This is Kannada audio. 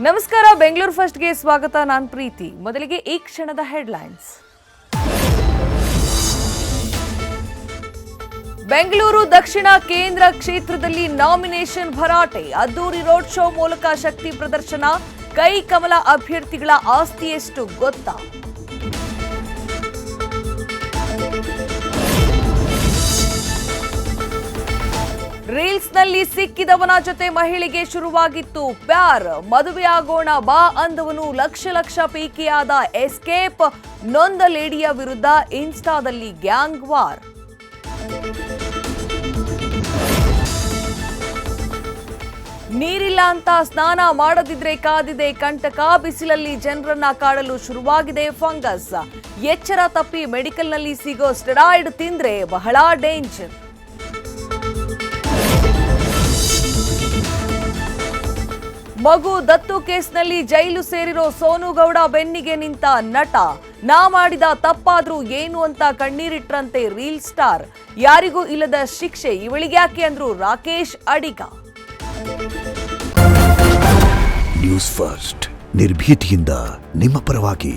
ನಮಸ್ಕಾರ, ಬೆಂಗಳೂರು ಫಸ್ಟ್ಗೆ ಸ್ವಾಗತ. ನಾನು ಪ್ರೀತಿ. ಮೊದಲಿಗೆ ಈ ಕ್ಷಣದ ಹೆಡ್ಲೈನ್ಸ್. ಬೆಂಗಳೂರು ದಕ್ಷಿಣ ಕೇಂದ್ರ ಕ್ಷೇತ್ರದಲ್ಲಿ ನಾಮಿನೇಷನ್ ಭರಾಟೆ. ಅದ್ದೂರಿ ರೋಡ್ ಶೋ ಮೂಲಕ ಶಕ್ತಿ ಪ್ರದರ್ಶನ. ಕೈ ಕಮಲ ಅಭ್ಯರ್ಥಿಗಳ ಆಸ್ತಿ ಎಷ್ಟು ಗೊತ್ತಾ? ರೀಲ್ಸ್ನಲ್ಲಿ ಸಿಕ್ಕಿದವನ ಜೊತೆ ಮಹಿಳೆಗೆ ಶುರುವಾಗಿತ್ತು ಪ್ಯಾರ್. ಮದುವೆಯಾಗೋಣ ಬಾ ಅಂದವನು ಲಕ್ಷ ಪೈಕಿಯಾದ ಎಸ್ಕೇಪ್. ನೊಂದ ಲೇಡಿಯ ವಿರುದ್ಧ ಇನ್ಸ್ಟಾದಲ್ಲಿ ಗ್ಯಾಂಗ್ ವಾರ್. ನೀರಿಲ್ಲ ಅಂತ ಸ್ನಾನ ಮಾಡದಿದ್ರೆ ಕಾದಿದೆ ಕಂಟಕ. ಬಿಸಿಲಲ್ಲಿ ಜನರನ್ನ ಕಾಡಲು ಶುರುವಾಗಿದೆ ಫಂಗಸ್. ಎಚ್ಚರ ತಪ್ಪಿ ಮೆಡಿಕಲ್ನಲ್ಲಿ ಸಿಗೋ ಸ್ಟೆರಾಯ್ಡ್ ತಿಂದ್ರೆ ಬಹಳ ಡೇಂಜರ್. ಮಗು ದತ್ತು ಕೇಸ್ನಲ್ಲಿ ಜೈಲು ಸೇರಿರೋ ಸೋನು ಗೌಡ ಬೆನ್ನಿಗೆ ನಿಂತ ನಟ. ನಾ ಮಾಡಿದ ತಪ್ಪಾದ್ರೂ ಏನು ಅಂತ ಕಣ್ಣೀರಿಟ್ರಂತೆ ರೀಲ್ ಸ್ಟಾರ್. ಯಾರಿಗೂ ಇಲ್ಲದ ಶಿಕ್ಷೆ ಇವಳಿಗ್ಯಾಕೆ ಅಂದ್ರು ರಾಕೇಶ್ ಅಡಿಗ. ನ್ಯೂಸ್ ಫಸ್ಟ್, ನಿರ್ಭೀತಿಯಿಂದ ನಿಮ್ಮ ಪರವಾಗಿ.